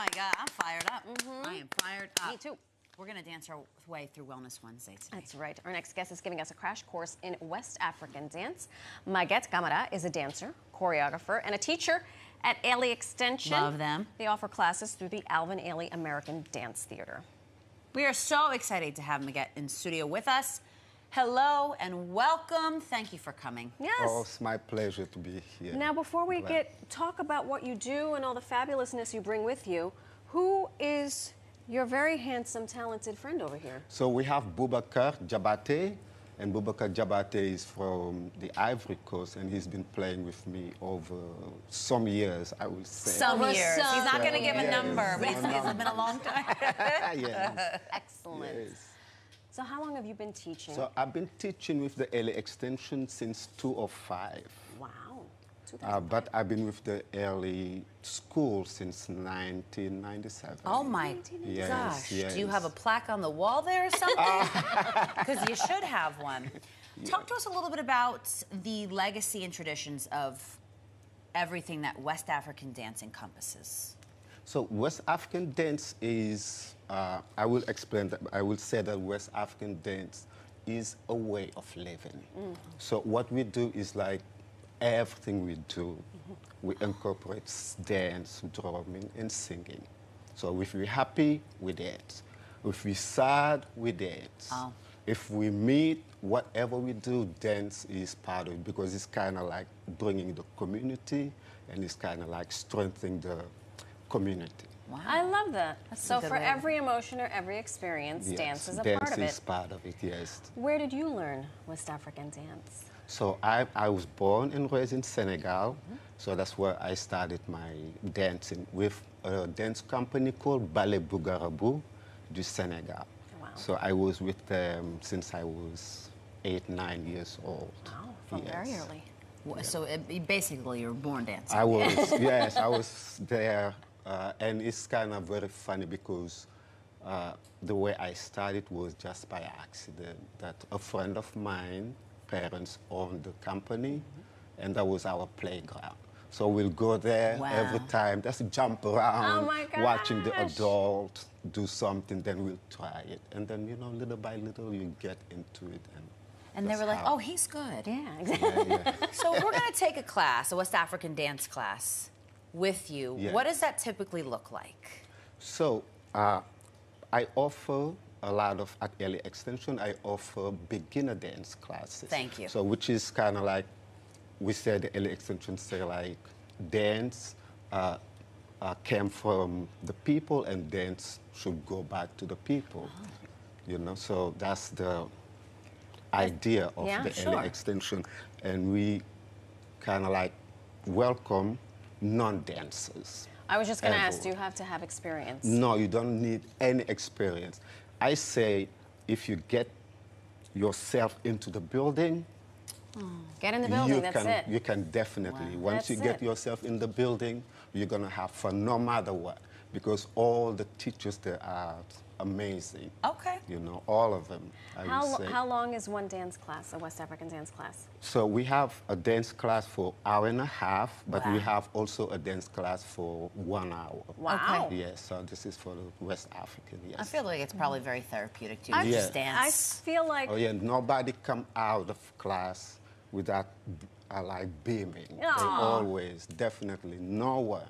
my God, I'm fired up. I am fired up. Me too. We're going to dance our way through Wellness Wednesday today. That's right. Our next guest is giving us a crash course in West African dance. Maguette Camara is a dancer, choreographer, and a teacher at Ailey Extension. Love them. They offer classes through the Alvin Ailey American Dance Theater. We are so excited to have Maguette in studio with us. Hello and welcome. Thank you for coming. Yes. Oh, it's my pleasure to be here. Now, before we talk about what you do and all the fabulousness you bring with you, who is your very handsome, talented friend over here? So we have Boubacar Diabaté, and Boubacar Diabaté is from the Ivory Coast, and he's been playing with me over some years, I would say. Some years. He's not going to give a Yes. number, but it's been a long time. Yes. Excellent. Yes. So how long have you been teaching? So I've been teaching with the Ailey Extension since 2005. Wow. 2005. But I've been with the Ailey School since 1997. Oh my Yes, gosh. yes. Do you have a plaque on the wall there or something? Because you should have one. Talk to us a little bit about the legacy and traditions of everything that West African dance encompasses. So West African dance is, I will explain that, I will say that West African dance is a way of living. So what we do is like everything we do, we incorporate dance, drumming, and singing. So if we're happy, we dance. If we're sad, we dance. Oh. If we meet, whatever we do, dance is part of it because it's kind of like bringing the community and it's kind of like strengthening the community. Wow. I love that. So good for way. every emotion or every experience, Yes, dance is a dance part of is it. part of it, yes. Where did you learn West African dance? So I was born and raised in Senegal, so that's where I started my dancing with a dance company called Ballet Bougarabou du Senegal. Wow. So I was with them since I was 8, 9 years old. Wow, from very early. So basically, you were born dancing. I was, yes, I was there, and it's kind of very funny because the way I started was just by accident, that a friend of mine, parents owned the company, and that was our playground. So we'll go there every time, just jump around, Oh my watching the gosh. adult do something, then we'll try it. And then, you know, little by little, you get into it. And they that's were like, how- oh, he's good. Yeah, exactly. Yeah, yeah. So we're going to take a class, a West African dance class, with you. Yeah. What does that typically look like? So I offer a lot of, at Ailey Extension, I offer beginner dance classes. Thank you. So which is kind of like, we say the Ailey Extension say like, dance came from the people and dance should go back to the people. You know, so that's the idea of Yeah, the sure. Ailey Extension. And we kind of like welcome non-dancers. I was just going to ask, Ever. do you have to have experience? No, you don't need any experience. I say if you get yourself into the building, Get in the building, that's it. you can definitely. Wow. Once you That's get it. yourself in the building, you're going to have fun no matter what. Because all the teachers there are amazing. Okay. You know, all of them, I would say. How long is one dance class, a West African dance class? So we have a dance class for an hour and a half, but we Wow. have also a dance class for 1 hour. Wow. Okay. Yes, so this is for the West African, yes. I feel like it's probably very therapeutic to I- just Yeah. I dance. feel like Oh yeah, nobody come out of class without like beaming. They Aw. always, definitely, no one.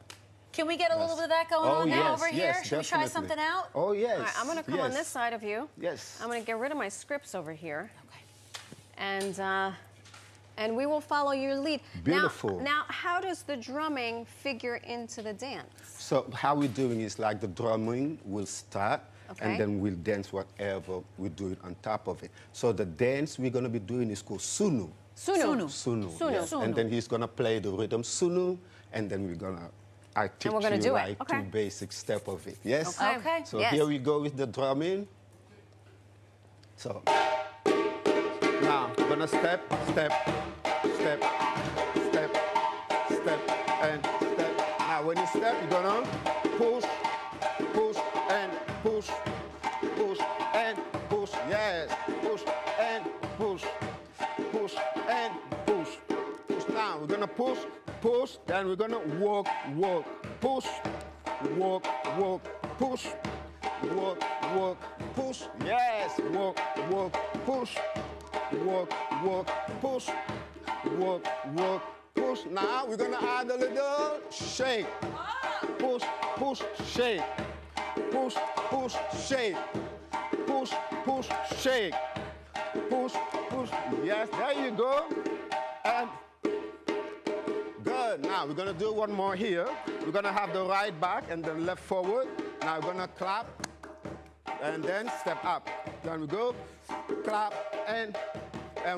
Can we get a little bit of that going on now yes, over here? yes, Should we try definitely. something out? Oh yes. all right, I'm going to come on this side of you. Yes. I'm going to get rid of my scripts over here, Okay. and we will follow your lead. Beautiful. Now, how does the drumming figure into the dance? So how we're doing is like the drumming will start, Okay. and then we'll dance whatever we do it on top of it. So the dance we're gonna be doing is called sunu. Sunu. Sunu. Sunu. Yes. Sunu. And then he's gonna play the rhythm sunu, and then we're gonna. I teach we're gonna you do it. like Okay. 2 basic steps of it. Yes. Okay. Okay. So Yes. here we go with the drumming. So now we're gonna step, step, step, step, step, and step. Now when you step, you're gonna push, push, and push, push, and push. Yes, push and push, push and push. Push. Now we're gonna push, push, then we're gonna walk, walk, push, walk, walk, push. Walk, walk, push. Yes, walk, walk, push. Walk, walk, push. Walk, walk, push. Now we're gonna add a little shake. Push, push, shake. Push, push, shake. Push, push, shake. Push, push. Yes, there you go. And good. Now we're gonna do one more here. We're gonna have the right back and then left forward. Now we're gonna clap and then step up. Then we go, clap and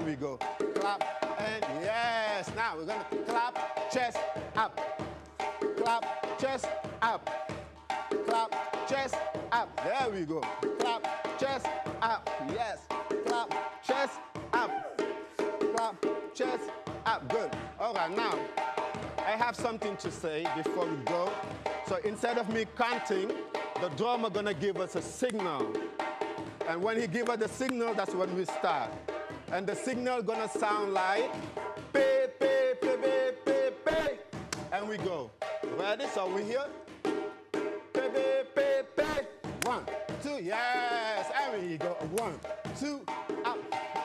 we go. Clap and yes. Now we're gonna clap, chest up. Clap, chest up. Clap, chest up. There we go. Clap, chest up. Yes. Clap, chest up. Clap, chest up. Good. All right, now I have something to say before we go. So instead of me counting, the drummer gonna give us a signal. And when he give us the signal, that's when we start. And the signal gonna sound like pay, pay, pay, pay, pay, pay. And we go. Ready? So we here. Pay, pay, pay, pay. 1, 2, yes. And we go. 1, 2, up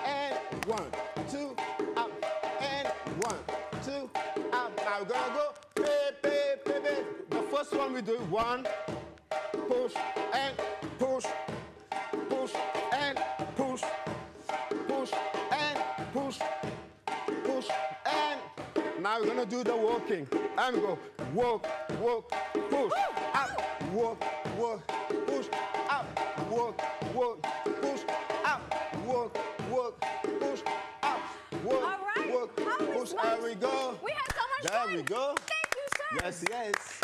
and 1, 2, up and 1, 2, up. Now we're gonna go pay, pay, pay, pay. The first one we do 1, push and push, push and push, push and push, push and. Now we're gonna do the walking. And we go walk, walk, push, up, walk, walk, push, up, walk, walk, push, up, walk, walk, push, up, walk, All right. walk, Holy push. smokes. There we go. We had so much There fun. we go. Thank you, sir. Yes, yes.